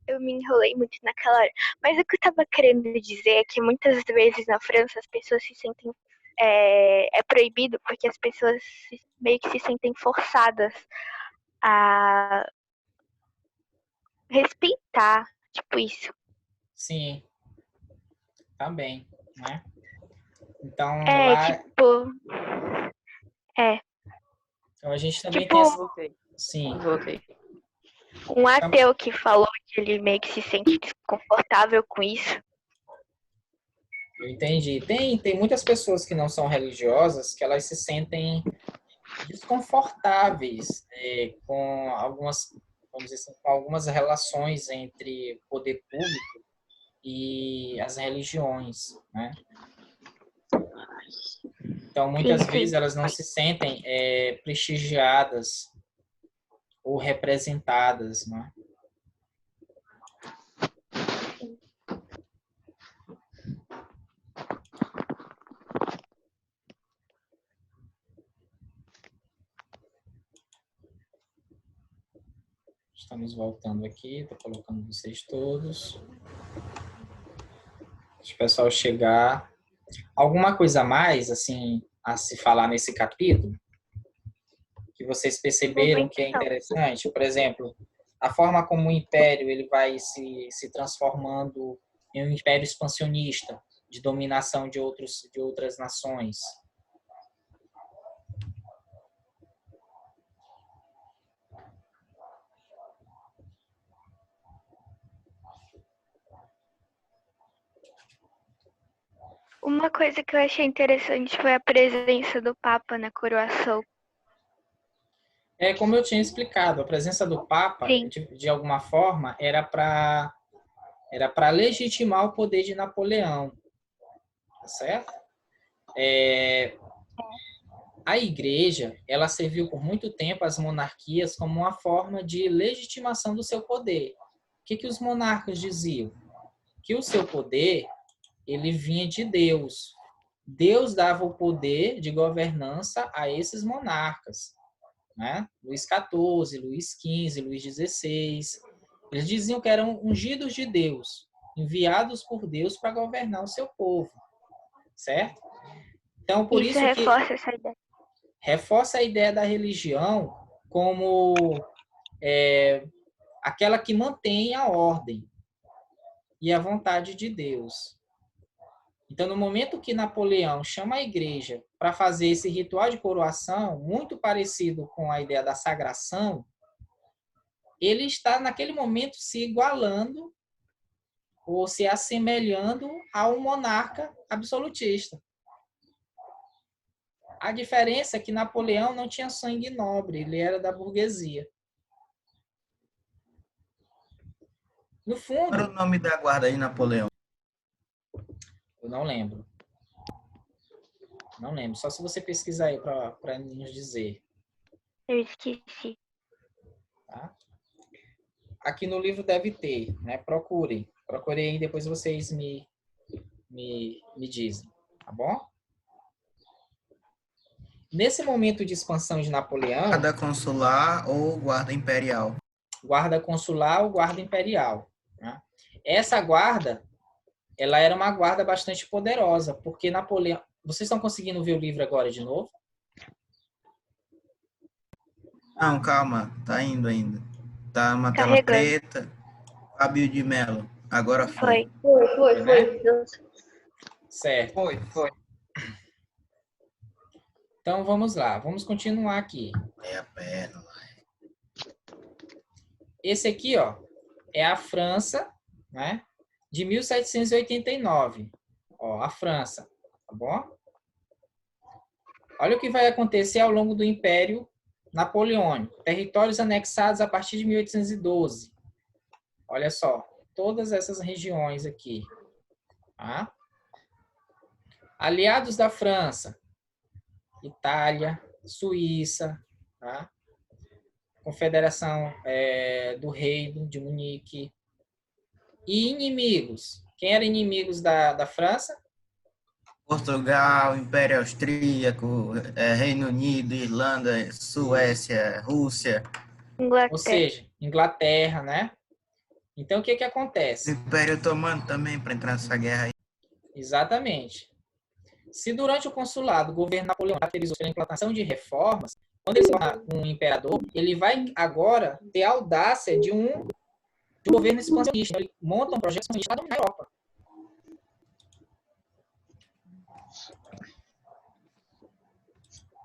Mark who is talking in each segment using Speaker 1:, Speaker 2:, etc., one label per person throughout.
Speaker 1: eu me enrolei muito naquela hora. Mas o que eu tava querendo dizer é que muitas vezes na França as pessoas se sentem. É proibido porque as pessoas meio que se sentem forçadas a respeitar, tipo isso.
Speaker 2: Sim, também, né? Então
Speaker 1: É,
Speaker 2: lá,
Speaker 1: tipo. É.
Speaker 2: então a gente também tem
Speaker 1: Tipo,
Speaker 2: essa,
Speaker 3: Voltei,
Speaker 2: sim.
Speaker 3: voltei.
Speaker 1: um
Speaker 2: Tam-
Speaker 1: ateu que falou que ele meio que se sente desconfortável com isso.
Speaker 2: Eu entendi. Tem muitas pessoas que não são religiosas que elas se sentem desconfortáveis com algumas, vamos dizer assim, com algumas relações entre o poder público e as religiões, né? Então,
Speaker 1: Sim,
Speaker 2: muitas vezes
Speaker 1: sim.
Speaker 2: elas não se sentem prestigiadas ou representadas, né? Estamos voltando aqui, estou colocando vocês todos. Deixa o pessoal chegar. Alguma coisa a mais, assim, a se falar nesse capítulo, que vocês
Speaker 1: No
Speaker 2: perceberam
Speaker 1: momento
Speaker 2: que é
Speaker 1: não.
Speaker 2: interessante? Por exemplo, a forma como o império ele vai se transformando em um império expansionista, de dominação de outras nações.
Speaker 1: Uma coisa que eu achei interessante foi a presença do Papa na coroação.
Speaker 2: Como eu tinha explicado, a presença do Papa,
Speaker 1: Sim,
Speaker 2: de alguma forma, era para legitimar o poder de Napoleão, tá certo? A igreja, ela serviu por muito tempo às monarquias como uma forma de legitimação do seu poder. O que os monarcas diziam? Que o seu poder, ele vinha de Deus. Deus dava o poder de governança a esses monarcas, né? Luís XIV, Luís XV, Luís XVI. Eles diziam que eram ungidos de Deus, enviados por Deus para governar o seu povo, certo? Então, por
Speaker 1: isso
Speaker 2: isso que
Speaker 1: reforça essa ideia.
Speaker 2: reforça a ideia da religião como é, aquela que mantém a ordem e a vontade de Deus. Então, no momento que Napoleão chama a igreja para fazer esse ritual de coroação, muito parecido com a ideia da sagração, ele está, naquele momento, se igualando ou se assemelhando a um monarca absolutista. A diferença é que Napoleão não tinha sangue nobre, ele era da burguesia. No
Speaker 4: Qual era o
Speaker 2: fundo,
Speaker 4: nome da guarda de Napoleão?
Speaker 2: eu não lembro. Não lembro. Só se você pesquisar aí para nos dizer.
Speaker 1: Eu esqueci.
Speaker 2: Tá? Aqui no livro deve ter, né? Procurem. Procurem aí, depois vocês me dizem. Tá bom? Nesse momento de expansão de Napoleão,
Speaker 4: Guarda consular ou guarda imperial?
Speaker 2: guarda consular ou guarda imperial. Né? Essa guarda, ela era uma guarda bastante poderosa, porque Napoleão... Vocês estão conseguindo ver o livro agora de novo?
Speaker 4: Não, calma, tá indo ainda. Tá uma tela
Speaker 1: Carregando.
Speaker 4: preta. Fábio de Mello, agora foi.
Speaker 1: Foi.
Speaker 2: Foi, né? Certo.
Speaker 3: Foi.
Speaker 2: Então vamos lá, vamos continuar aqui.
Speaker 4: É a perna.
Speaker 2: Esse aqui, ó, é a França, né? De 1789. Ó, a França, tá bom? Olha o que vai acontecer ao longo do Império Napoleônico. Territórios anexados a partir de 1812. Olha só, todas essas regiões aqui. Tá? Aliados da França, Itália, Suíça, tá? Confederação do Reino de Munique. E inimigos. Quem eram inimigos da França?
Speaker 4: Portugal, Império Austríaco, Reino Unido, Irlanda, Suécia, Rússia.
Speaker 2: Ou
Speaker 1: Inglaterra.
Speaker 2: seja, Inglaterra, né? Então, o que
Speaker 4: O
Speaker 2: acontece?
Speaker 4: Império Otomano também, para entrar nessa guerra aí.
Speaker 2: Exatamente. Se durante o consulado o governo Napoleão caracterizou pela implantação de reformas, quando ele se torna um imperador, ele vai agora ter a audácia de um governo expansionista. Ele monta um projeto expansionista na Europa.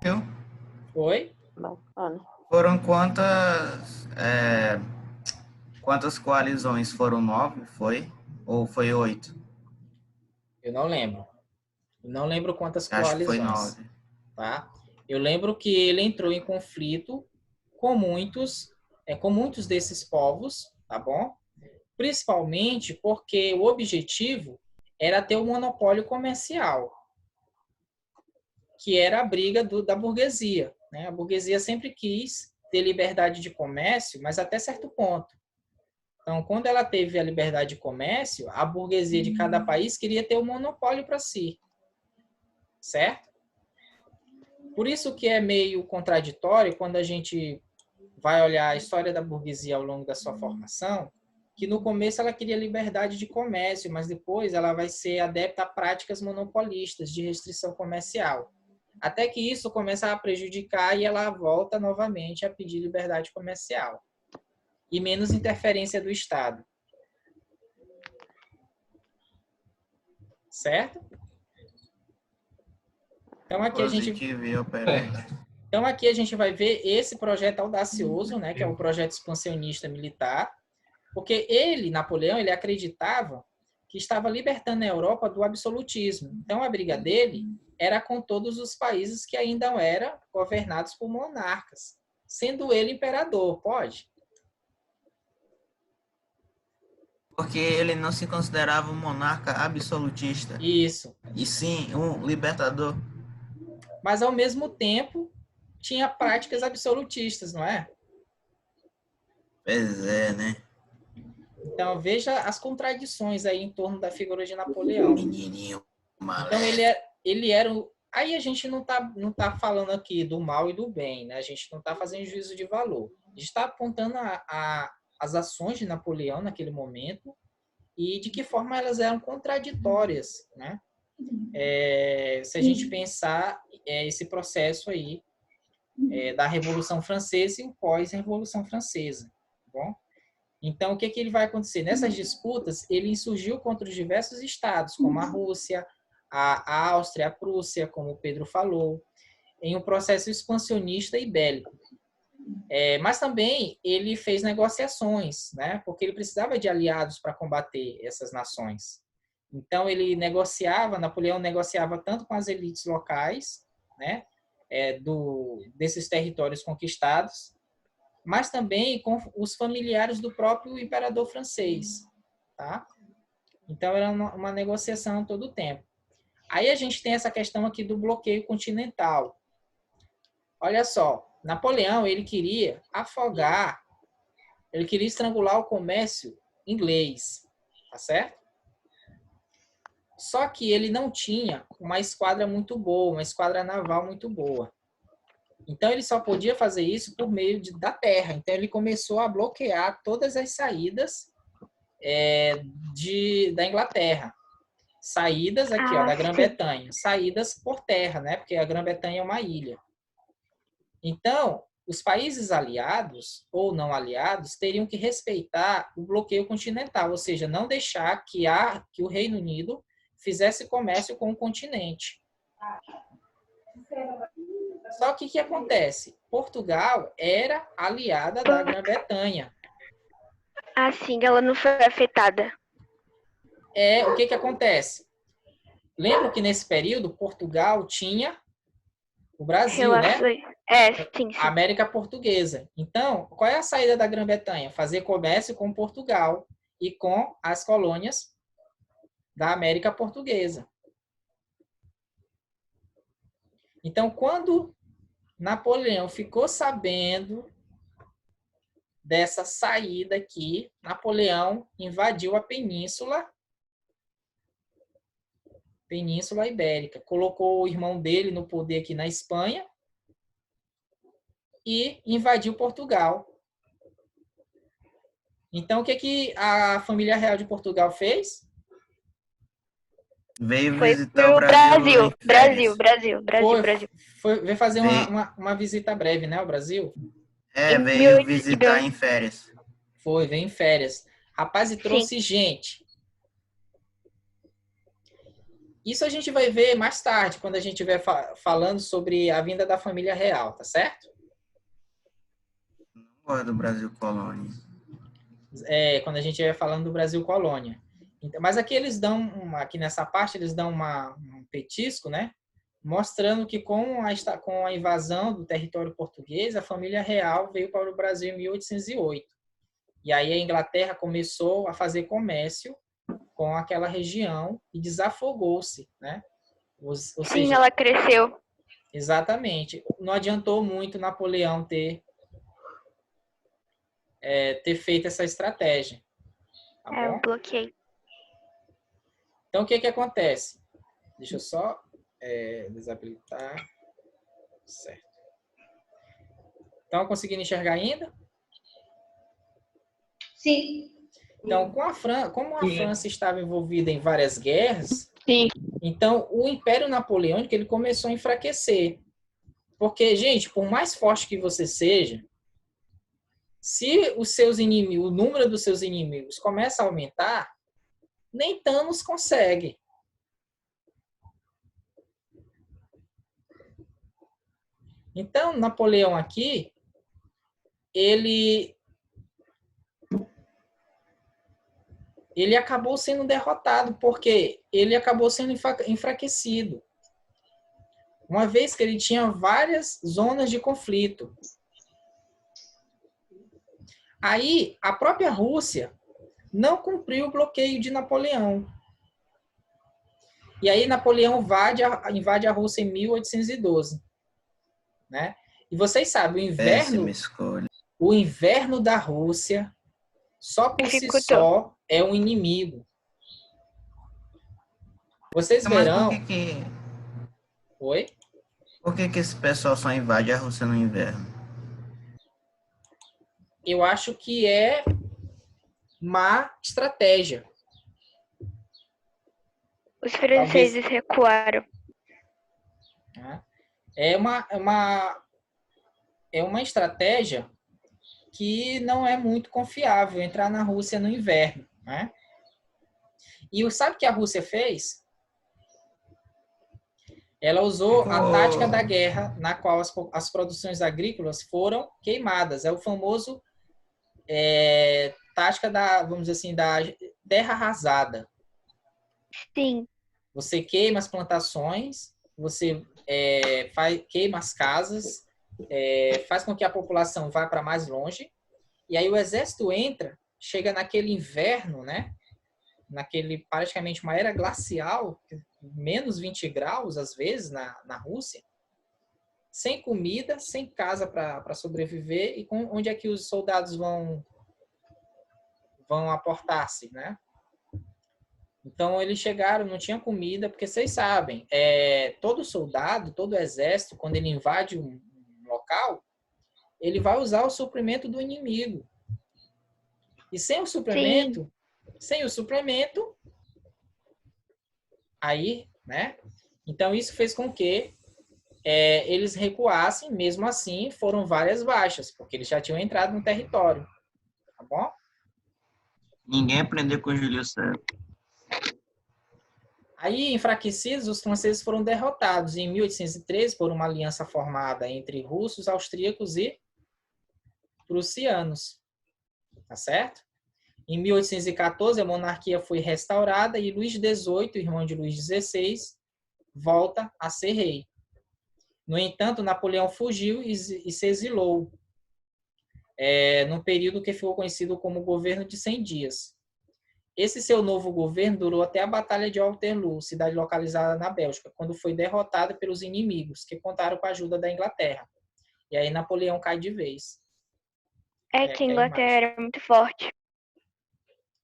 Speaker 4: Viu?
Speaker 2: Oi?
Speaker 3: Bacana.
Speaker 4: Foram quantas coalizões? Foram 9, foi? Ou foi 8?
Speaker 2: Eu não lembro. Eu não lembro quantas
Speaker 4: Acho que foi
Speaker 2: coalizões.
Speaker 4: 9.
Speaker 2: Tá? Eu lembro que ele entrou em conflito com muitos desses povos, tá bom? Principalmente porque o objetivo era ter o monopólio comercial, que era a briga da burguesia, né? A burguesia sempre quis ter liberdade de comércio, mas até certo ponto. Então, quando ela teve a liberdade de comércio, a burguesia de cada país queria ter o monopólio para si, certo? Por isso que é meio contraditório quando a gente vai olhar a história da burguesia ao longo da sua formação, que no começo ela queria liberdade de comércio, mas depois ela vai ser adepta a práticas monopolistas de restrição comercial. Até que isso começa a prejudicar e ela volta novamente a pedir liberdade comercial e menos interferência do Estado. Certo? Então aqui a gente vai ver esse projeto audacioso, né, que é o projeto expansionista militar, porque ele, Napoleão, ele acreditava que estava libertando a Europa do absolutismo. Então a briga dele era com todos os países que ainda eram governados por monarcas, sendo ele imperador, pode?
Speaker 4: Porque ele não se considerava um monarca absolutista,
Speaker 2: Isso.
Speaker 4: e sim um libertador.
Speaker 2: Mas ao mesmo tempo tinha práticas absolutistas, não é?
Speaker 4: Pois é, né?
Speaker 2: Então veja as contradições aí em torno da figura de Napoleão.
Speaker 4: Menininho maléfico.
Speaker 2: Então ele era o... Aí a gente não tá falando aqui do mal e do bem, né? A gente não está fazendo juízo de valor. A gente está apontando as ações de Napoleão naquele momento e de que forma elas eram contraditórias, né? Se a gente pensar esse processo aí da Revolução Francesa e o pós-Revolução Francesa, tá bom? Então, o que ele vai acontecer? Nessas disputas, ele insurgiu contra os diversos estados, como a Rússia, a Áustria, a Prússia, como o Pedro falou, em um processo expansionista e bélico. Mas também ele fez negociações, né? Porque ele precisava de aliados para combater essas nações. Então, Napoleão negociava tanto com as elites locais, né? Desses territórios conquistados, mas também com os familiares do próprio imperador francês, tá? Então, era uma negociação todo o tempo. Aí a gente tem essa questão aqui do bloqueio continental. Olha só, Napoleão, ele queria estrangular o comércio inglês, tá certo? Só que ele não tinha uma esquadra muito boa, uma esquadra naval muito boa. Então, ele só podia fazer isso por meio da terra. Então, ele começou a bloquear todas as saídas da Inglaterra. Saídas aqui, da Grã-Bretanha. Saídas por terra, né? Porque a Grã-Bretanha é uma ilha. Então, os países aliados ou não aliados teriam que respeitar o bloqueio continental, ou seja, não deixar que o Reino Unido fizesse comércio com o continente. Só que o que acontece? Portugal era aliada da Grã-Bretanha.
Speaker 1: Assim, ela não foi afetada.
Speaker 2: O que acontece? Lembra que nesse período Portugal tinha o Brasil, né?
Speaker 1: Sim.
Speaker 2: A América Portuguesa. Então, qual é a saída da Grã-Bretanha? Fazer comércio com Portugal e com as colônias da América Portuguesa. Então, quando Napoleão ficou sabendo dessa saída aqui, Napoleão invadiu a Península Ibérica, colocou o irmão dele no poder aqui na Espanha e invadiu Portugal. Então, o que que a família real de Portugal fez?
Speaker 4: Veio
Speaker 1: Foi
Speaker 4: visitar o
Speaker 1: pro
Speaker 4: Brasil em
Speaker 1: Brasil.
Speaker 4: férias.
Speaker 2: Foi,
Speaker 1: Brasil.
Speaker 2: veio fazer
Speaker 4: Veio,
Speaker 2: uma visita breve, né, ao Brasil?
Speaker 1: Em
Speaker 4: veio
Speaker 1: 1800,
Speaker 4: visitar em férias.
Speaker 2: Foi, veio em férias. Rapaz, e
Speaker 1: sim.
Speaker 2: trouxe gente. Isso a gente vai ver mais tarde, quando a gente estiver falando sobre a vinda da família real, tá certo?
Speaker 4: Não gosto do Brasil colônia.
Speaker 2: Quando a gente estiver falando do Brasil colônia. Então, mas aqui eles dão, aqui nessa parte, eles dão um petisco, né? Mostrando que com a invasão do território português, a família real veio para o Brasil em 1808. E aí a Inglaterra começou a fazer comércio com aquela região e desafogou-se, né? Ou
Speaker 1: Sim,
Speaker 2: seja,
Speaker 1: ela cresceu.
Speaker 2: exatamente. Não adiantou muito Napoleão ter feito essa estratégia, tá
Speaker 1: É, eu
Speaker 2: bom?
Speaker 1: bloqueei.
Speaker 2: Então, o que que acontece? Deixa eu só desabilitar. Certo. Estão conseguindo enxergar ainda?
Speaker 3: Sim.
Speaker 2: Então, como a França estava envolvida em várias guerras,
Speaker 1: Sim.
Speaker 2: então o Império Napoleônico ele começou a enfraquecer. Porque, gente, por mais forte que você seja, se os seus inimigos, o número dos seus inimigos começa a aumentar, nem Thanos consegue. Então, Napoleão aqui, ele acabou sendo derrotado, porque ele acabou sendo enfraquecido. Uma vez que ele tinha várias zonas de conflito. Aí, a própria Rússia não cumpriu o bloqueio de Napoleão. E aí, Napoleão invade a Rússia em 1812. Né? E vocês sabem,
Speaker 4: Péssima escolha.
Speaker 2: o inverno da Rússia, só por si só, é um inimigo. Vocês
Speaker 4: Mas
Speaker 2: verão... Oi?
Speaker 4: Por que esse pessoal só invade a Rússia no inverno?
Speaker 2: Eu acho que é má estratégia.
Speaker 1: Os franceses recuaram.
Speaker 2: É uma estratégia que não é muito confiável entrar na Rússia no inverno. Né? E sabe o que a Rússia fez? Ela usou a tática da guerra, na qual as produções agrícolas foram queimadas. É o famoso tática vamos dizer assim, da terra arrasada.
Speaker 1: Sim.
Speaker 2: Você queima as plantações, você queima as casas, faz com que a população vá para mais longe, e aí o exército entra, chega naquele inverno, né? Naquele praticamente uma era glacial, menos 20 graus às vezes na Rússia, sem comida, sem casa para sobreviver, e onde é que os soldados vão aportar-se, né? Então eles chegaram, não tinha comida, porque vocês sabem, todo soldado, todo exército, quando ele invade um local, ele vai usar o suprimento do inimigo. E sem o suplemento, aí, né? Então isso fez com que eles recuassem, mesmo assim foram várias baixas, porque eles já tinham entrado no território, tá bom?
Speaker 4: Ninguém aprendeu com o Júlio César.
Speaker 2: Aí, enfraquecidos, os franceses foram derrotados em 1813 por uma aliança formada entre russos, austríacos e prussianos, tá certo? Em 1814, a monarquia foi restaurada e Luís XVIII, irmão de Luís XVI, volta a ser rei. No entanto, Napoleão fugiu e se exilou, num período que ficou conhecido como governo de 100 dias. Esse seu novo governo durou até a Batalha de Waterloo, cidade localizada na Bélgica, quando foi derrotada pelos inimigos, que contaram com a ajuda da Inglaterra. E aí Napoleão cai de vez.
Speaker 1: Que a Inglaterra era muito forte.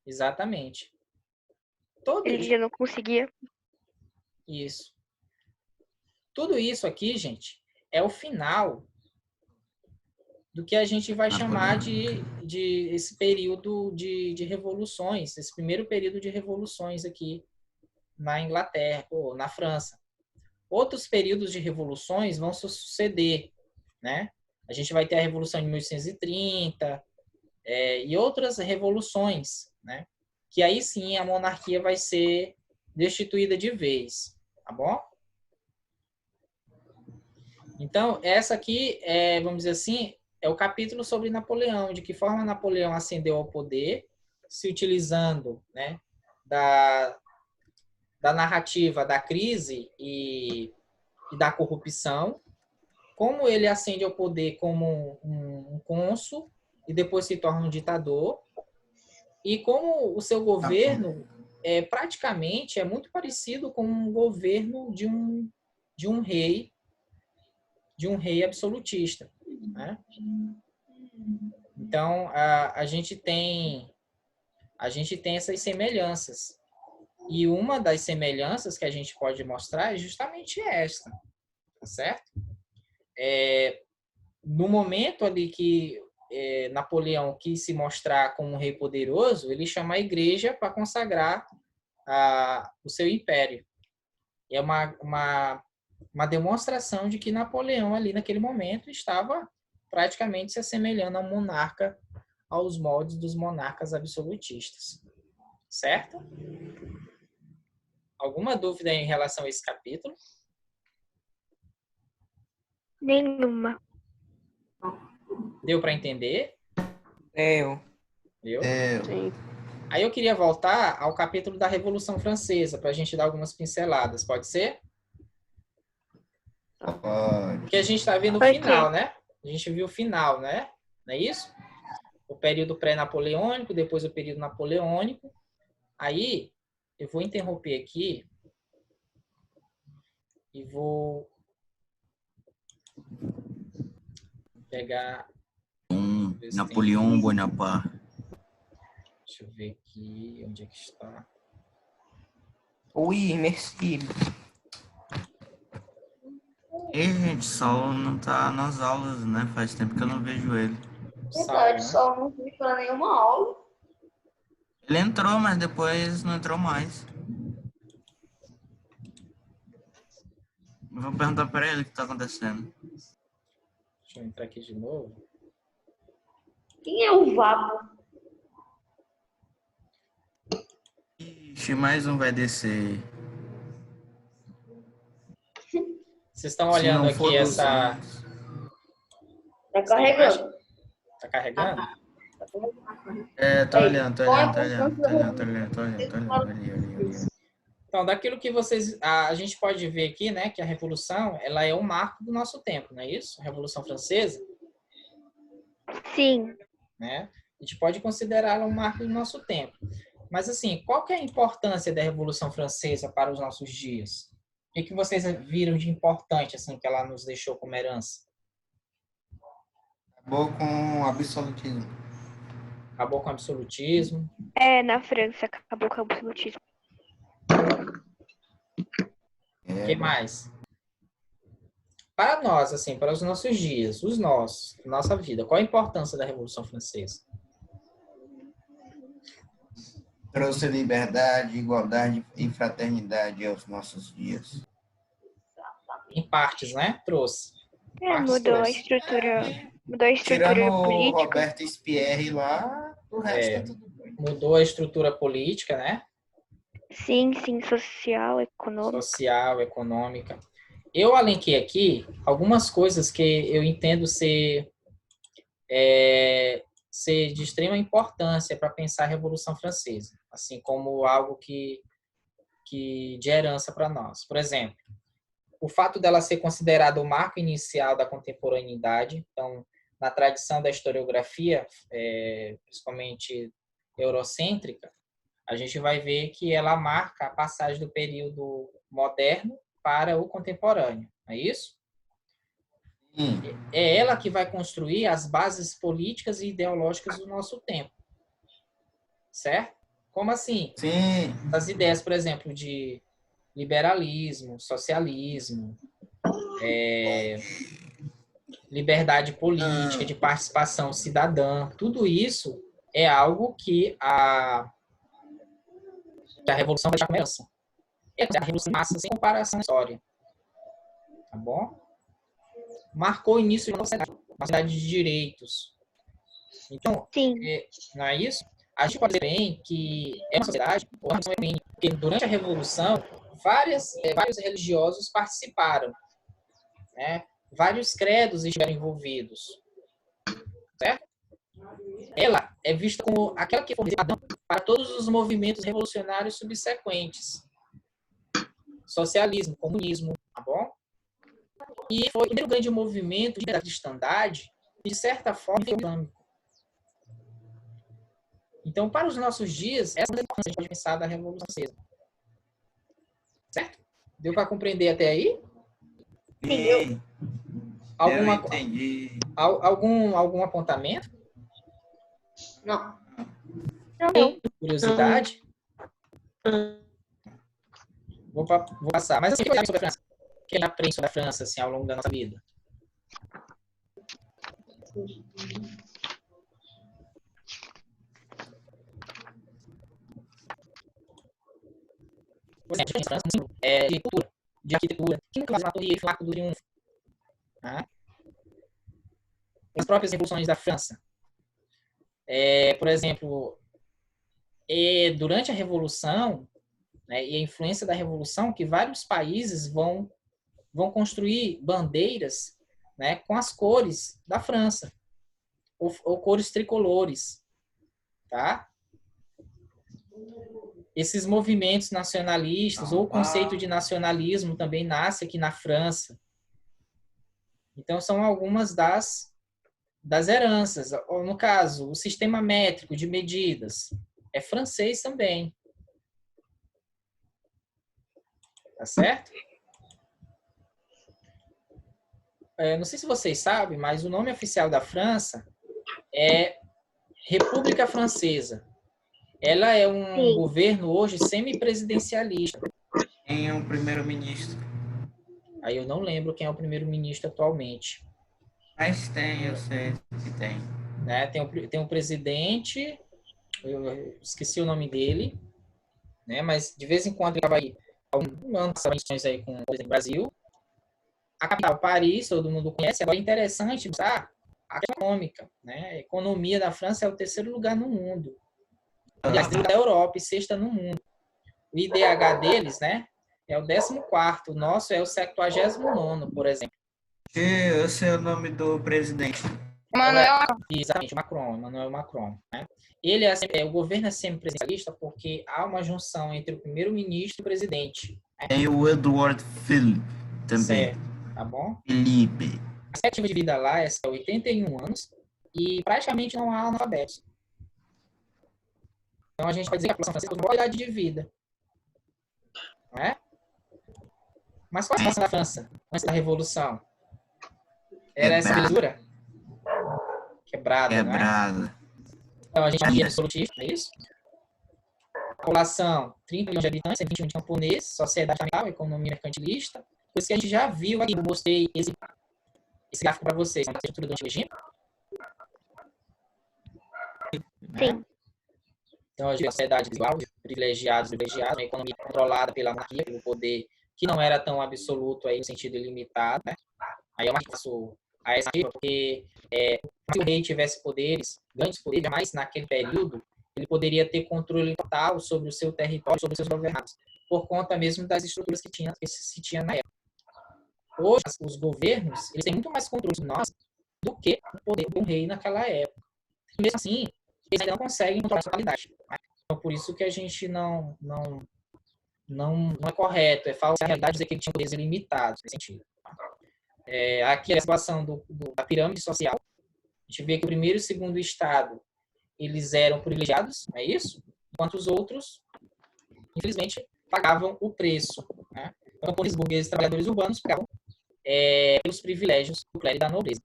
Speaker 2: Exatamente.
Speaker 1: Ele já não conseguia.
Speaker 2: Isso. Tudo isso aqui, gente, é o final do que a gente vai chamar
Speaker 4: Napoleão.
Speaker 2: de esse período de revoluções, esse primeiro período de revoluções aqui na Inglaterra ou na França. Outros períodos de revoluções vão suceder, né? A gente vai ter a Revolução de 1830 e outras revoluções, né? Que aí sim a monarquia vai ser destituída de vez, tá bom? Então, essa aqui, vamos dizer assim, é o capítulo sobre Napoleão, de que forma Napoleão ascendeu ao poder, se utilizando, né, da narrativa da crise e da corrupção, como ele ascende ao poder como um cônsul e depois se torna um ditador, e como o seu governo praticamente é muito parecido com um governo de um rei absolutista, né? Então a gente tem essas semelhanças, e uma das semelhanças que a gente pode mostrar é justamente esta, tá certo? No momento ali que Napoleão quis se mostrar como um rei poderoso, ele chama a igreja para consagrar o seu império. E é uma demonstração de que Napoleão ali naquele momento estava praticamente se assemelhando ao monarca, aos moldes dos monarcas absolutistas. Certo? Alguma dúvida em relação a esse capítulo?
Speaker 1: Nenhuma.
Speaker 2: Deu para entender?
Speaker 3: Eu.
Speaker 2: Deu?
Speaker 3: Sim.
Speaker 2: Aí eu queria voltar ao capítulo da Revolução Francesa, para a gente dar algumas pinceladas. Pode ser?
Speaker 4: Pode.
Speaker 2: Porque a gente está vendo o
Speaker 1: Pode
Speaker 2: final,
Speaker 1: ser.
Speaker 2: né? A gente viu o final, né? Não é isso? O período pré-napoleônico, depois o período napoleônico. Aí, eu vou interromper aqui e vou pegar...
Speaker 4: Napoleão Bonaparte.
Speaker 2: Deixa eu ver aqui onde é que está.
Speaker 3: Oui, merci.
Speaker 4: E, gente, Saulo não tá nas aulas, né? Faz tempo que eu não vejo ele.
Speaker 5: Verdade,
Speaker 2: Saulo, né?
Speaker 5: só não fui para nenhuma aula.
Speaker 4: Ele entrou, mas depois não entrou mais. Eu vou perguntar pra ele o que tá acontecendo.
Speaker 2: Deixa eu entrar aqui de novo.
Speaker 5: Quem é o Vapo?
Speaker 4: Ixi, mais um vai descer.
Speaker 2: Vocês estão
Speaker 4: Se
Speaker 2: olhando
Speaker 4: não for
Speaker 2: aqui
Speaker 4: dos
Speaker 2: essa...
Speaker 4: anjos.
Speaker 5: Tá
Speaker 2: essa imagem?
Speaker 5: carregando.
Speaker 2: Tá carregando?
Speaker 4: Tô
Speaker 5: Aí,
Speaker 4: olhando,
Speaker 5: qual a importância da
Speaker 4: ali.
Speaker 2: Então, daquilo que vocês... A gente pode ver aqui, né, que a Revolução, ela é um marco do nosso tempo, não é isso? A Revolução Francesa,
Speaker 1: Sim.
Speaker 2: né? A gente pode considerá-la um marco do nosso tempo. Mas, assim, qual que é a importância da Revolução Francesa para os nossos dias? O que vocês viram de importante, assim, que ela nos deixou como herança?
Speaker 6: Acabou com o absolutismo.
Speaker 2: Acabou com o absolutismo.
Speaker 1: Na França acabou com o absolutismo.
Speaker 2: O que mais? Para nós, assim, para os nossos dias, nossa vida, qual a importância da Revolução Francesa?
Speaker 6: Trouxe liberdade, igualdade e fraternidade aos nossos dias.
Speaker 2: Em partes, né? Trouxe.
Speaker 1: Mudou a estrutura. Mudou a
Speaker 6: Tirando
Speaker 1: estrutura
Speaker 6: o
Speaker 1: política.
Speaker 6: Roberto Spierre lá, o resto tá tudo bem.
Speaker 2: Mudou a estrutura política, né?
Speaker 1: Sim, social, econômica.
Speaker 2: Social, econômica. Eu alenquei aqui algumas coisas que eu entendo ser de extrema importância para pensar a Revolução Francesa, assim como algo que de herança para nós. Por exemplo, o fato dela ser considerada o marco inicial da contemporaneidade, então, na tradição da historiografia, principalmente eurocêntrica, a gente vai ver que ela marca a passagem do período moderno para o contemporâneo, não é isso? É ela que vai construir as bases políticas e ideológicas do nosso tempo, certo? Como assim?
Speaker 6: Sim.
Speaker 2: As ideias, por exemplo, de liberalismo, socialismo, liberdade política, de participação cidadã, tudo isso é algo que a Revolução vai deixar como herança. É a Revolução Massa sem comparação na história. Tá bom? Marcou o início de uma sociedade de direitos. Então,
Speaker 1: Sim.
Speaker 2: não é isso? A gente pode dizer bem que é uma sociedade, ou uma sociedade, porque durante a Revolução, vários religiosos participaram, né? Vários credos estiveram envolvidos, certo? Ela é vista como aquela que foi padrão para todos os movimentos revolucionários subsequentes. Socialismo, comunismo, tá bom? E foi o primeiro grande movimento de cristandade, de certa forma, islâmico. Então, para os nossos dias, essa é a importância que a gente pode pensar da Revolução Francesa. Certo? Deu para compreender até aí?
Speaker 6: Sim, eu entendi.
Speaker 2: Algum apontamento?
Speaker 5: Não.
Speaker 1: Não.
Speaker 2: Curiosidade? Vou passar. Mas assim, o que sobre a França? O que a gente aprende sobre a França assim, ao longo da nossa vida? Por exemplo, a França de arquitetura, que no caso da Torre Eiffel, Arco do Triunfo. Tá? As próprias revoluções da França. Por exemplo, durante a Revolução, né, e a influência da Revolução, que vários países vão construir bandeiras, né, com as cores da França, ou cores tricolores. Tá? Esses movimentos nacionalistas, ou o conceito de nacionalismo também nasce aqui na França. Então, são algumas das heranças. No caso, o sistema métrico de medidas é francês também. Tá certo? Não sei se vocês sabem, mas o nome oficial da França é República Francesa. Ela é um governo hoje semi-presidencialista.
Speaker 6: Quem é o primeiro-ministro?
Speaker 2: Aí eu não lembro quem é o primeiro-ministro atualmente.
Speaker 6: Mas tem, eu sei que tem.
Speaker 2: Né? Tem um presidente, eu esqueci o nome dele, né? Mas de vez em quando ele vai aí, algum ano passava aí com o presidente do Brasil. A capital, Paris, todo mundo conhece. Agora é interessante pensar a econômica, né? A economia da França é o terceiro lugar no mundo. Aliás, da Europa e sexta no mundo. O IDH deles, né, é o 14º. O nosso é o 79º, por exemplo.
Speaker 6: Eu sei o nome do presidente.
Speaker 2: Exatamente, Emmanuel Macron. Né? Ele o governo é semipresidencialista porque há uma junção entre o primeiro-ministro e o presidente. Né?
Speaker 4: Tem o Edward Philip também.
Speaker 2: Certo, tá bom?
Speaker 4: Felipe.
Speaker 2: A expectativa de vida lá é 81 anos e praticamente não há analfabetos. Então, a gente pode dizer que a população francesa tem uma boa idade de vida. Não é? Mas qual a situação da França antes da Revolução? Era essa belezura? Quebrada, não é? Então, a gente tinha absolutismo, é isso? População, 30 milhões de habitantes, 21 de camponeses, sociedade familiar, economia mercantilista. Coisa que a gente já viu aqui. Eu mostrei esse gráfico para vocês. Na estrutura do Antigo Egito.
Speaker 1: Sim.
Speaker 2: Então, a sociedade desigual, privilegiados, uma economia controlada pela monarquia, pelo poder que não era tão absoluto aí no sentido ilimitado, né? Aí a monarquia passou a essa porque se o rei tivesse poderes, grandes poderes, jamais naquele período ele poderia ter controle total sobre o seu território, sobre os seus governados, por conta mesmo das estruturas que se tinha na época. Hoje, os governos eles têm muito mais controle sobre nós do que o poder de um rei naquela época. E mesmo assim, eles ainda não conseguem controlar a sua qualidade. Então, por isso que a gente não é correto, é falsa a realidade dizer que ele tinha poderes ilimitados nesse sentido. Aqui é a situação da pirâmide social. A gente vê que o primeiro e o segundo estado eles eram privilegiados, não é isso? Enquanto os outros, infelizmente, pagavam o preço. Né? Então, os burgueses trabalhadores urbanos pagavam pelos privilégios do clero e da nobreza.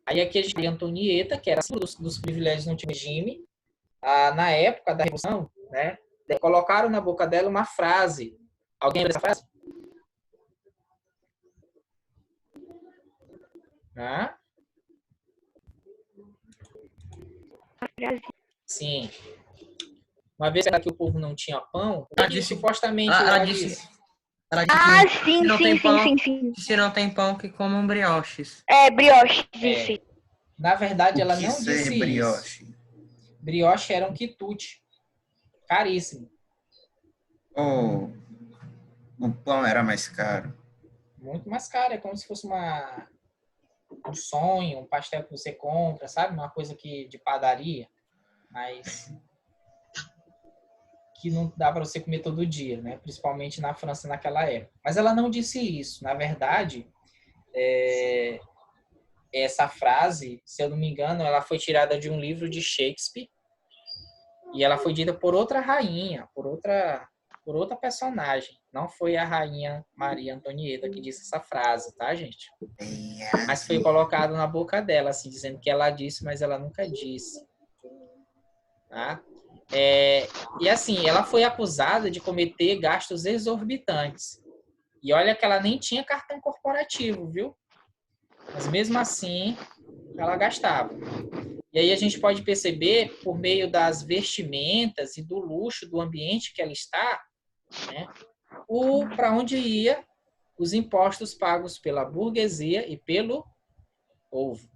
Speaker 2: Aí aqui a gente tem a Antonieta, que era dos privilégios no antigo regime. Na época da Revolução, né, colocaram na boca dela uma frase. Alguém lembra dessa frase? Hã?
Speaker 1: Brasil.
Speaker 2: Sim. Uma vez que o povo não tinha pão, o
Speaker 3: Ela
Speaker 2: que
Speaker 3: disse-
Speaker 2: supostamente
Speaker 3: ela
Speaker 2: ela
Speaker 3: disse-
Speaker 2: disse?
Speaker 3: Ela disse
Speaker 1: Ah,
Speaker 3: que
Speaker 1: sim,
Speaker 3: se não tem
Speaker 1: sim,
Speaker 3: pão,
Speaker 1: sim, sim, sim.
Speaker 3: se não tem pão, que comam brioches.
Speaker 1: É, brioche,
Speaker 2: É.
Speaker 1: isso.
Speaker 2: Na verdade, ela
Speaker 4: O que
Speaker 2: não
Speaker 4: ser
Speaker 2: disse isso.
Speaker 4: brioche?
Speaker 2: Brioche era um quitute. Caríssimo.
Speaker 4: Ou o pão era mais caro?
Speaker 2: Muito mais caro. É como se fosse um sonho, um pastel que você compra, sabe? Uma coisa de padaria. Mas que não dá para você comer todo dia, né? Principalmente na França naquela época. Mas ela não disse isso. Na verdade, essa frase, se eu não me engano, ela foi tirada de um livro de Shakespeare e ela foi dita por outra rainha, por outra personagem. Não foi a rainha Maria Antonieta que disse essa frase, tá, gente? Mas foi colocado na boca dela, assim, dizendo que ela disse, mas ela nunca disse. Tá? E assim, ela foi acusada de cometer gastos exorbitantes. E olha que ela nem tinha cartão corporativo, viu? Mas mesmo assim, ela gastava. E aí a gente pode perceber, por meio das vestimentas e do luxo do ambiente que ela está, né, para onde ia os impostos pagos pela burguesia e pelo povo.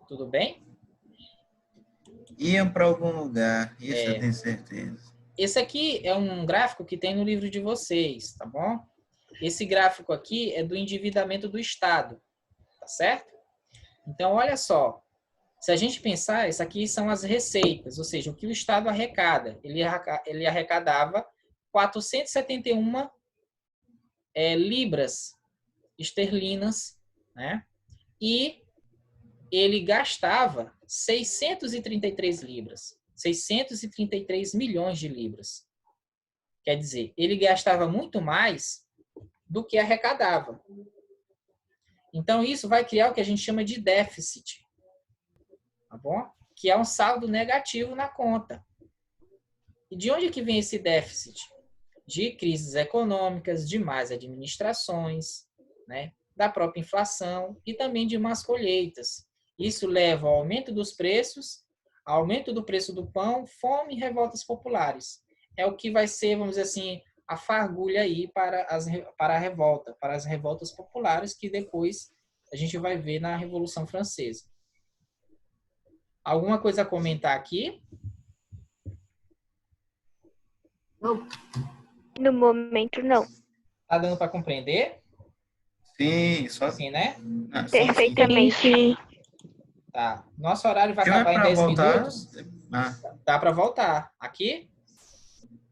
Speaker 2: Tudo bem?
Speaker 4: Iam para algum lugar, isso eu tenho certeza.
Speaker 2: Esse aqui é um gráfico que tem no livro de vocês, tá bom? Esse gráfico aqui é do endividamento do Estado, tá certo? Então, olha só. Se a gente pensar, isso aqui são as receitas, ou seja, o que o Estado arrecada. Ele arrecadava 471 libras esterlinas, né? E ele gastava 633 libras, 633 milhões de libras. Quer dizer, ele gastava muito mais do que arrecadava. Então, isso vai criar o que a gente chama de déficit, tá bom? Que é um saldo negativo na conta. E de onde que vem esse déficit? De crises econômicas, de más administrações, né? Da própria inflação e também de más colheitas. Isso leva ao aumento dos preços, aumento do preço do pão, fome e revoltas populares. É o que vai ser, vamos dizer assim, a fagulha aí para a revolta, para as revoltas populares que depois a gente vai ver na Revolução Francesa. Alguma coisa a comentar aqui?
Speaker 5: Não.
Speaker 1: No momento, não.
Speaker 2: Tá dando para compreender?
Speaker 4: Sim, só
Speaker 2: Assim, né?
Speaker 4: Ah, sim,
Speaker 1: Perfeitamente.
Speaker 2: Tá. Nosso horário vai
Speaker 4: sim. Não é
Speaker 2: acabar em
Speaker 4: para
Speaker 2: 10
Speaker 4: voltar?
Speaker 2: minutos.
Speaker 4: Ah,
Speaker 2: Dá para voltar. Aqui?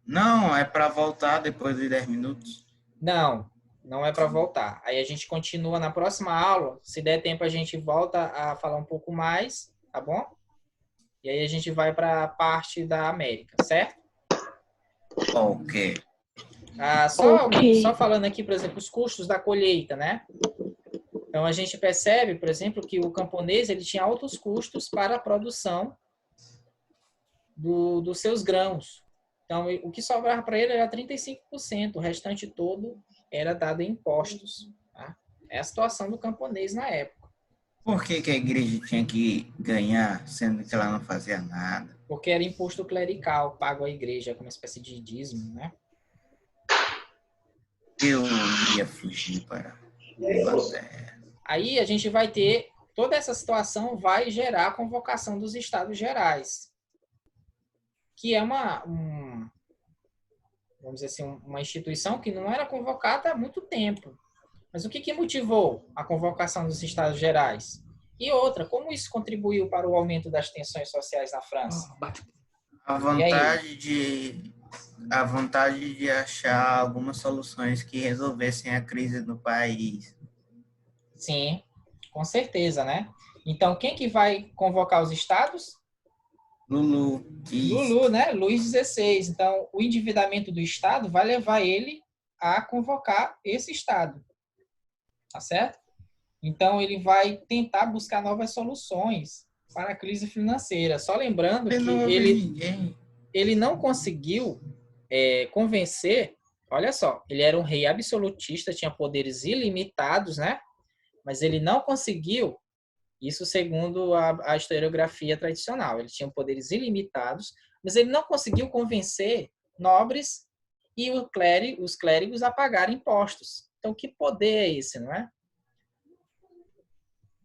Speaker 4: não, é para voltar depois de 10 minutos.
Speaker 2: Não, não é para voltar. Aí a gente continua na próxima aula. Se der tempo, a gente volta a falar um pouco mais, tá bom? E aí a gente vai para a parte da América, certo?
Speaker 4: Ok.
Speaker 2: Só falando aqui, por exemplo, os custos da colheita, né? Então a gente percebe, por exemplo, que o camponês ele tinha altos custos para a produção dos seus grãos. Então o que sobrava para ele era 35%, o restante todo era dado em impostos. Tá? É a situação do camponês na época.
Speaker 4: Por que que a igreja tinha que ganhar, sendo que ela não fazia nada?
Speaker 2: Porque era imposto clerical, pago à igreja, como uma espécie de dízimo, né?
Speaker 4: Eu ia fugir para a Inglaterra.
Speaker 2: Aí a gente vai ter, toda essa situação vai gerar a convocação dos Estados Gerais, que é vamos dizer assim, uma instituição que não era convocada há muito tempo. Mas o que motivou a convocação dos Estados Gerais? E outra, como isso contribuiu para o aumento das tensões sociais na França?
Speaker 4: A vontade de achar algumas soluções que resolvessem a crise no país.
Speaker 2: Sim, com certeza, né? Então, quem que vai convocar os estados?
Speaker 4: Lulu,
Speaker 2: né? Luís XVI. Então, o endividamento do Estado vai levar ele a convocar esse Estado. Tá certo? Então, ele vai tentar buscar novas soluções para a crise financeira. Só lembrando que ele não conseguiu convencer... Olha só, ele era um rei absolutista, tinha poderes ilimitados, né? mas ele não conseguiu, isso segundo a historiografia tradicional, ele tinha poderes ilimitados, mas ele não conseguiu convencer nobres e os clérigos a pagarem impostos. Então, que poder é esse, não é?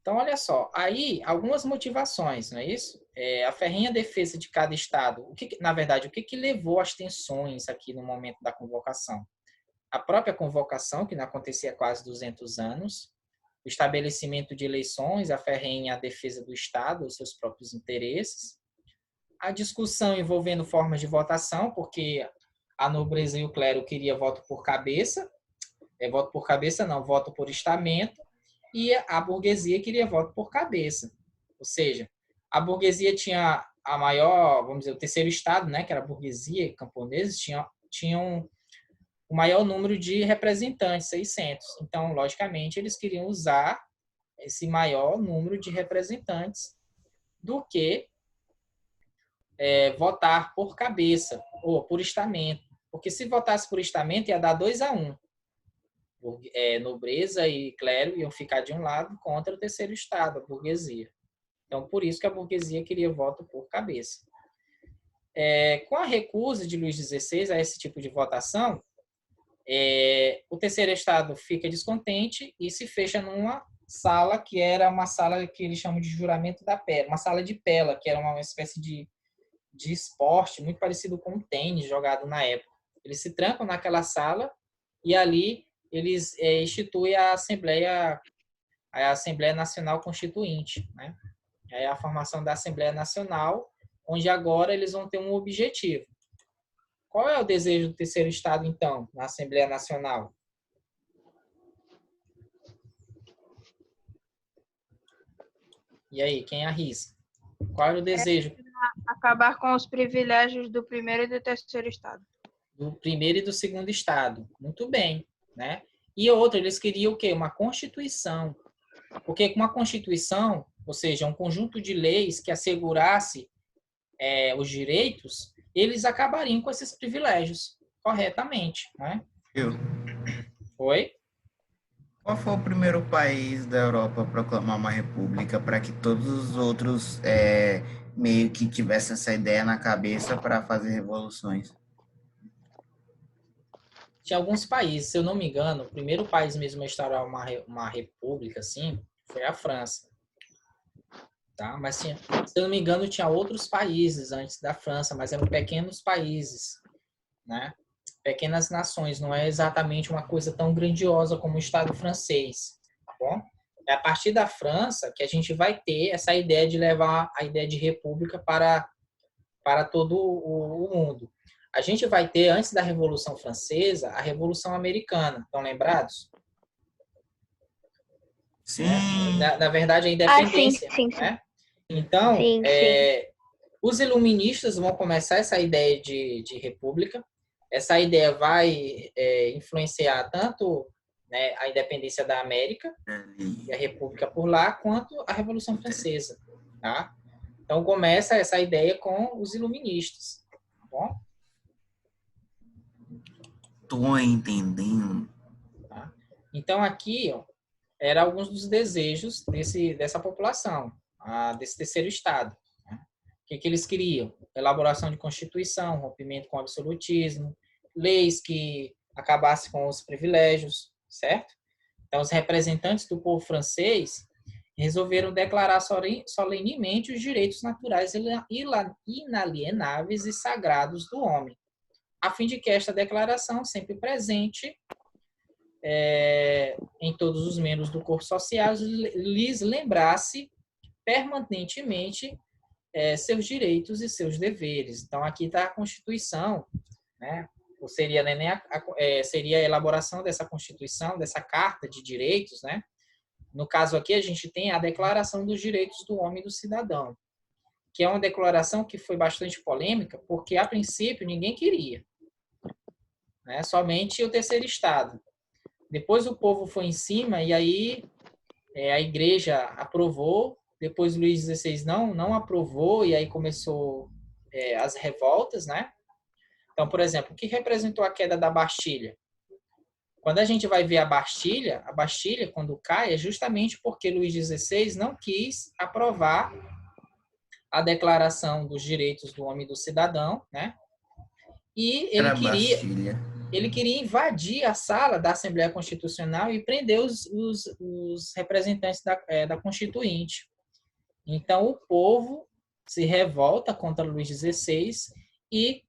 Speaker 2: Então, olha só, aí algumas motivações, não é isso? A ferrenha defesa de cada estado. Na verdade, o que levou às tensões aqui no momento da convocação? A própria convocação, que não acontecia há quase 200 anos, o estabelecimento de eleições, a ferrenha defesa do Estado, os seus próprios interesses, a discussão envolvendo formas de votação, porque a nobreza e o clero queria voto por cabeça, voto por cabeça não, voto por estamento, e a burguesia queria voto por cabeça. Ou seja, a burguesia tinha a maior, vamos dizer, o terceiro estado, né, que era a burguesia, camponeses, tinham o maior número de representantes, 600. Então, logicamente, eles queriam usar esse maior número de representantes do que votar por cabeça ou por estamento. Porque se votasse por estamento, ia dar 2-1. Nobreza e clero iam ficar de um lado contra o terceiro estado, a burguesia. Então, por isso que a burguesia queria voto por cabeça. Com a recusa de Luís XVI a esse tipo de votação, o terceiro estado fica descontente e se fecha numa sala que era uma sala que eles chamam de juramento da pela, uma sala de pela, que era uma espécie de esporte muito parecido com o tênis jogado na época. Eles se trancam naquela sala e ali eles instituem a Assembleia Nacional Constituinte, né? É a formação da Assembleia Nacional, onde agora eles vão ter um objetivo. Qual é o desejo do terceiro estado, então, na Assembleia Nacional? E aí, quem arrisca? Qual era o desejo?
Speaker 7: Acabar com os privilégios do primeiro e do terceiro estado.
Speaker 2: Do primeiro e do segundo estado. Muito bem, né? E outro, eles queriam o quê? Uma Constituição. Porque com uma Constituição, ou seja, um conjunto de leis que assegurasse os direitos, eles acabariam com esses privilégios corretamente, né? Oi?
Speaker 4: Qual foi o primeiro país da Europa a proclamar uma república para que todos os outros meio que tivessem essa ideia na cabeça para fazer revoluções?
Speaker 2: Tinha alguns países, se eu não me engano, o primeiro país mesmo a instaurar uma república, assim, foi a França. Tá? Mas, se eu não me engano, tinha outros países antes da França, mas eram pequenos países, né? Pequenas nações, não é exatamente uma coisa tão grandiosa como o Estado francês, tá bom? É a partir da França que a gente vai ter essa ideia de levar a ideia de república para todo o mundo. A gente vai ter, antes da Revolução Francesa, a Revolução Americana. Estão lembrados?
Speaker 4: Sim.
Speaker 2: Na verdade, a independência.
Speaker 1: Sim.
Speaker 2: Né? Então,
Speaker 1: Sim.
Speaker 2: os iluministas vão começar essa ideia de república. Essa ideia vai influenciar tanto, né, a independência da América e a república por lá, quanto a Revolução Francesa. Tá? Então, começa essa ideia com os iluministas. Tá bom?
Speaker 4: Tô entendendo.
Speaker 2: Tá? Então, aqui, eram alguns dos desejos dessa população, desse terceiro estado. Né? O que eles queriam? Elaboração de constituição, rompimento com o absolutismo, leis que acabassem com os privilégios, certo? Então, os representantes do povo francês resolveram declarar solenemente os direitos naturais inalienáveis e sagrados do homem, a fim de que esta declaração, sempre presente em todos os membros do corpo social, lhes lembrasse permanentemente seus direitos e seus deveres. Então, aqui está a Constituição, né? Ou seria, seria a elaboração dessa Constituição, dessa Carta de Direitos, né? No caso aqui, a gente tem a Declaração dos Direitos do Homem e do Cidadão, que é uma declaração que foi bastante polêmica, porque, a princípio, ninguém queria, né? Somente o terceiro estado. Depois o povo foi em cima e aí a igreja aprovou, depois Luís XVI não aprovou e aí começou as revoltas, né? Então, por exemplo, o que representou a queda da Bastilha? Quando a gente vai ver a Bastilha, quando cai, é justamente porque Luís XVI não quis aprovar a Declaração dos Direitos do Homem e do Cidadão, né? E
Speaker 4: Era Bastilha.
Speaker 2: ele queria invadir a sala da Assembleia Constitucional e prender os representantes da Constituinte. Então, o povo se revolta contra Luís XVI e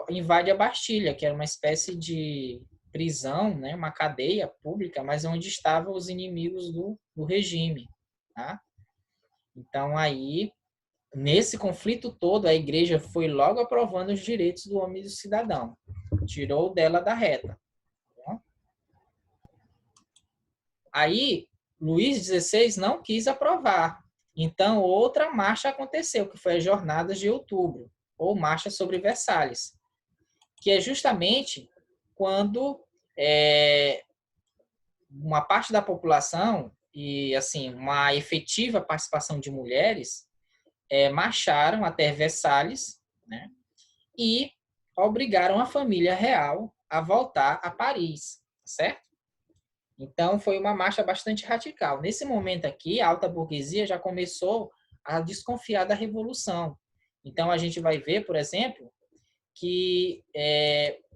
Speaker 2: invade a Bastilha, que era uma espécie de prisão, né, uma cadeia pública, mas onde estavam os inimigos do regime. Tá? Então, aí, nesse conflito todo, a igreja foi logo aprovando os direitos do homem e do cidadão. Tirou dela da reta. Tá? Aí, Luís XVI não quis aprovar. Então, outra marcha aconteceu, que foi as Jornadas de Outubro, ou Marcha sobre Versalhes, que é justamente quando uma parte da população e assim uma efetiva participação de mulheres marcharam até Versalhes, né, e obrigaram a família real a voltar a Paris, certo? Então, foi uma marcha bastante radical. Nesse momento aqui, a alta burguesia já começou a desconfiar da revolução. Então, a gente vai ver, por exemplo, que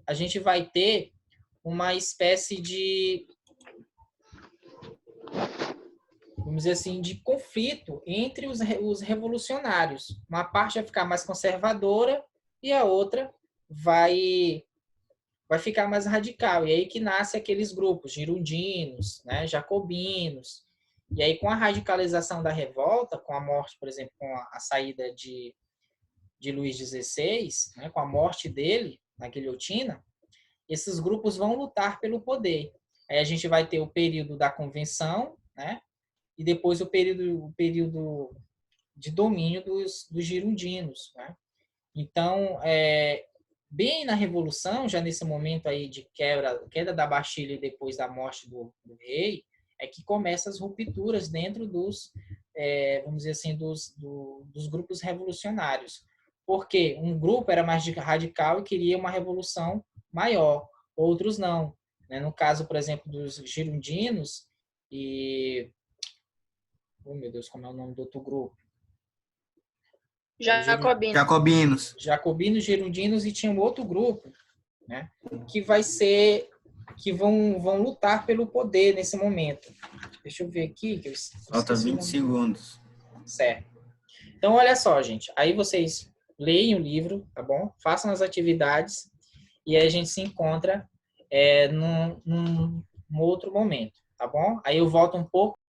Speaker 2: a gente vai ter uma espécie de, vamos dizer assim, de conflito entre os revolucionários. Uma parte vai ficar mais conservadora e a outra vai ficar mais radical. E aí que nasce aqueles grupos girondinos, né, jacobinos. E aí, com a radicalização da revolta, com a morte, por exemplo, com a saída de Luís XVI, né, com a morte dele na guilhotina, esses grupos vão lutar pelo poder. Aí a gente vai ter o período da convenção, né, e depois o período de domínio dos girondinos. Né? Então, bem na Revolução, já nesse momento aí de queda da Bastilha e depois da morte do rei, é que começam as rupturas dentro dos, vamos dizer assim, dos grupos revolucionários. Porque um grupo era mais radical e queria uma revolução maior, outros não. Né? No caso, por exemplo, dos girondinos e... Oh, meu Deus, como é o nome do outro grupo?
Speaker 7: Jacobino.
Speaker 4: Jacobinos.
Speaker 2: Jacobinos, girondinos e tinha um outro grupo, né, que vão lutar pelo poder nesse momento. Deixa eu ver aqui. Que eu
Speaker 4: Falta 20 segundos.
Speaker 2: Certo. Então, olha só, gente. Aí vocês leem o livro, tá bom? Façam as atividades e aí a gente se encontra num outro momento, tá bom? Aí eu volto um pouco